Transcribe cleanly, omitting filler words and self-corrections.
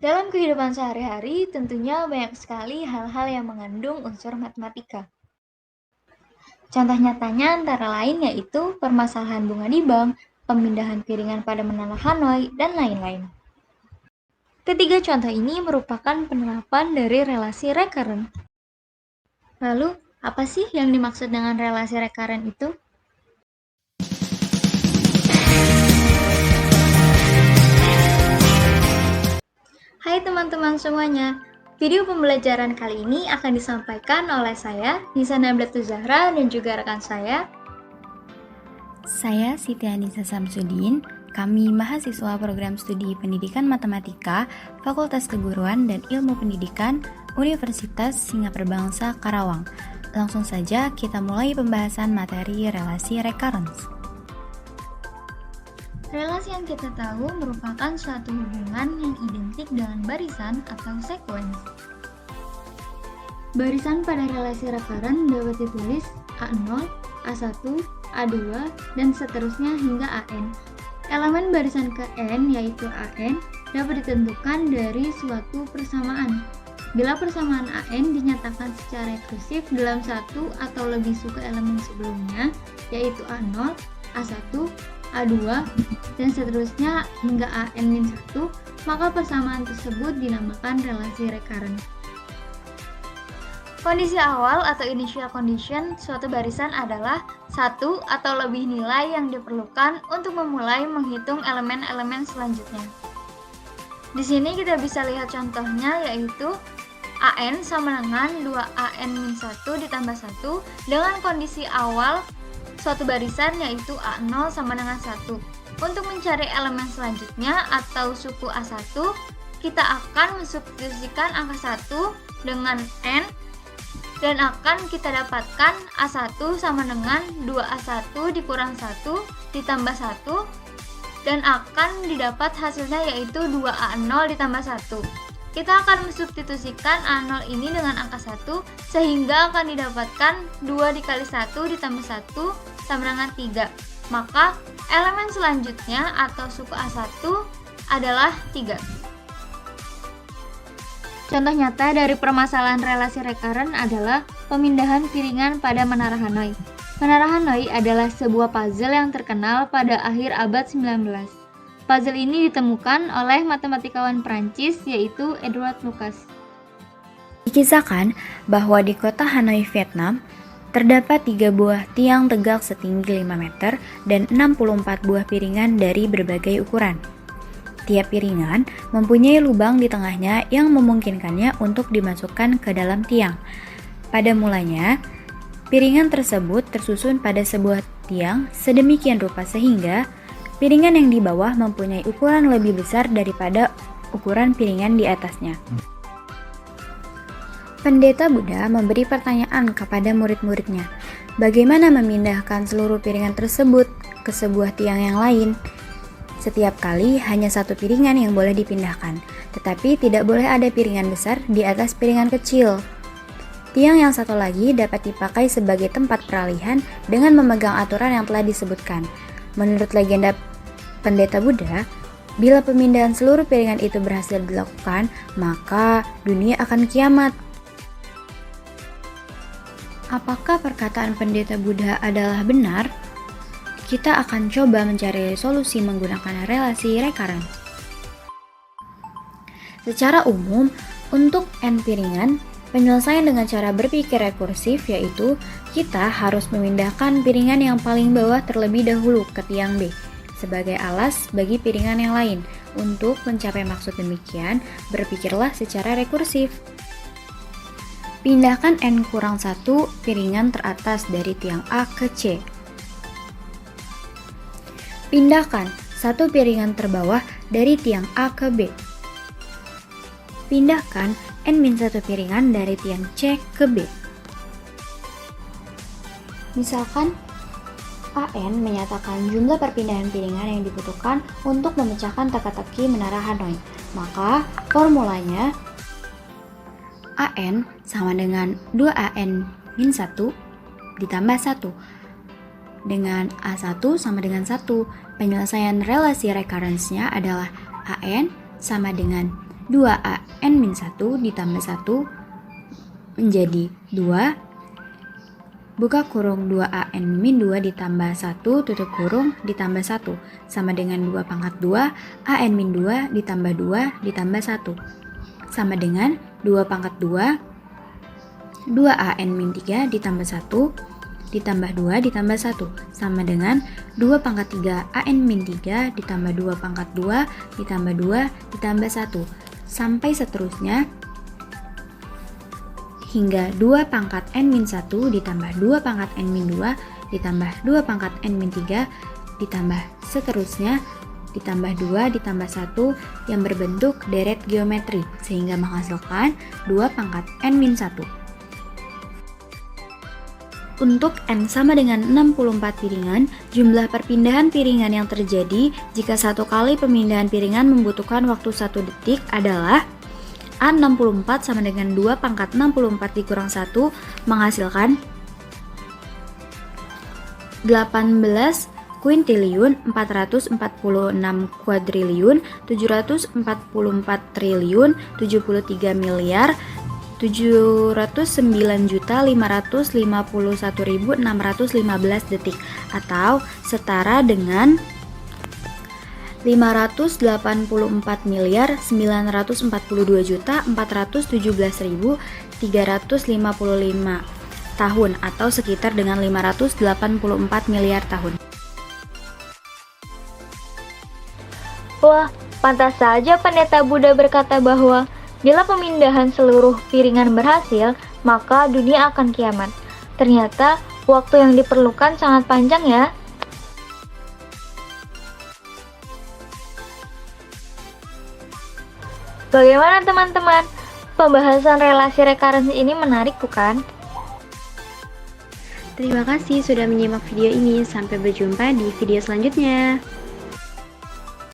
Dalam kehidupan sehari-hari, tentunya banyak sekali hal-hal yang mengandung unsur matematika. Contoh nyatanya antara lain yaitu permasalahan bunga di bank, pemindahan piringan pada menara Hanoi, dan lain-lain. Ketiga contoh ini merupakan penerapan dari relasi recurrent. Lalu, apa sih yang dimaksud dengan relasi recurrent itu? Hai teman-teman semuanya, video pembelajaran kali ini akan disampaikan oleh saya, Nisa Nabila Zahra, dan juga rekan saya. Saya Siti Anissa Samsudin, kami mahasiswa program studi Pendidikan Matematika, Fakultas Keguruan dan Ilmu Pendidikan, Universitas Singapura Bangsa Karawang. Langsung saja kita mulai pembahasan materi relasi recurrence. Relasi yang kita tahu merupakan suatu hubungan yang identik dengan barisan atau sequence. Barisan pada relasi recurrent dapat ditulis A0, A1, A2, dan seterusnya hingga AN. Elemen barisan ke N yaitu AN dapat ditentukan dari suatu persamaan. Bila persamaan AN dinyatakan secara rekursif dalam satu atau lebih suku elemen sebelumnya, yaitu A0, A1, A2, dan seterusnya hingga AN-1, maka persamaan tersebut dinamakan relasi recurrent. Kondisi awal atau initial condition suatu barisan adalah satu atau lebih nilai yang diperlukan untuk memulai menghitung elemen-elemen selanjutnya. Di sini kita bisa lihat contohnya yaitu AN sama dengan 2AN-1 ditambah 1 dengan kondisi awal suatu barisan yaitu A0 sama dengan 1. Untuk mencari elemen selanjutnya atau suku A1, kita akan mensubstitusikan angka 1 dengan N dan akan kita dapatkan A1 sama dengan 2A1 dikurang 1 ditambah 1 dan akan didapat hasilnya yaitu 2A0 ditambah 1. Kita akan mensubstitusikan A0 ini dengan angka 1 sehingga akan didapatkan 2 dikali 1 ditambah 1 sama dengan 3. Maka elemen selanjutnya atau suku A1 adalah 3. Contoh nyata dari permasalahan relasi recurrent adalah pemindahan piringan pada Menara Hanoi. Menara Hanoi adalah sebuah puzzle yang terkenal pada akhir abad 19. Puzzle ini ditemukan oleh matematikawan Prancis yaitu Edward Lucas. Dikisahkan bahwa di kota Hanoi, Vietnam, terdapat 3 buah tiang tegak setinggi 5 meter dan 64 buah piringan dari berbagai ukuran. Tiap piringan mempunyai lubang di tengahnya yang memungkinkannya untuk dimasukkan ke dalam tiang. Pada mulanya, piringan tersebut tersusun pada sebuah tiang sedemikian rupa sehingga piringan yang di bawah mempunyai ukuran lebih besar daripada ukuran piringan di atasnya. Pendeta Buddha memberi pertanyaan kepada murid-muridnya, bagaimana memindahkan seluruh piringan tersebut ke sebuah tiang yang lain? Setiap kali hanya satu piringan yang boleh dipindahkan, tetapi tidak boleh ada piringan besar di atas piringan kecil. Tiang yang satu lagi dapat dipakai sebagai tempat peralihan dengan memegang aturan yang telah disebutkan. Menurut legenda Pendeta Buddha, bila pemindahan seluruh piringan itu berhasil dilakukan, maka dunia akan kiamat. Apakah perkataan Pendeta Buddha adalah benar? Kita akan coba mencari solusi menggunakan relasi recurrent. Secara umum, untuk n piringan, penyelesaian dengan cara berpikir rekursif yaitu kita harus memindahkan piringan yang paling bawah terlebih dahulu ke tiang B sebagai alas bagi piringan yang lain. Untuk mencapai maksud demikian, berpikirlah secara rekursif. Pindahkan n-1 piringan teratas dari tiang A ke C. Pindahkan satu piringan terbawah dari tiang A ke B. Pindahkan n-1 piringan dari tiang C ke B. Misalkan, AN menyatakan jumlah perpindahan piringan yang dibutuhkan untuk memecahkan teka-teki Menara Hanoi. Maka formulanya AN sama dengan 2AN-1 ditambah 1 dengan A1 sama dengan 1. Penyelesaian relasi recurrence-nya adalah AN sama dengan 2an-1 ditambah 1 menjadi 2, buka kurung 2an-2 ditambah 1 tutup kurung ditambah 1 sama dengan 2 pangkat 2 an-2 ditambah 2 ditambah 1 sama dengan 2 pangkat 2 2an-3 ditambah 1 ditambah 2 ditambah 1 sama dengan 2 pangkat 3 an-3 ditambah 2 pangkat 2 ditambah 2 ditambah 1 sampai seterusnya hingga 2 pangkat n-1 ditambah 2 pangkat n-2 ditambah 2 pangkat n-3 ditambah seterusnya ditambah 2 ditambah 1 yang berbentuk deret geometri sehingga menghasilkan 2 pangkat n-1. Untuk n sama dengan 64 piringan, jumlah perpindahan piringan yang terjadi jika satu kali pemindahan piringan membutuhkan waktu 1 detik adalah A64 sama dengan 2 pangkat 64 dikurang 1 menghasilkan 18 kuintiliun 446 kuadriliun 744 triliun 73 miliar 709.551.615 detik atau setara dengan 584.942.417.355 tahun atau sekitar dengan 584 miliar tahun. Wah, pantas saja Pendeta Buddha berkata bahwa bila pemindahan seluruh piringan berhasil, maka dunia akan kiamat. Ternyata waktu yang diperlukan sangat panjang ya. Bagaimana teman-teman? Pembahasan relasi rekarensi ini menarik bukan? Terima kasih sudah menyimak video ini. Sampai berjumpa di video selanjutnya.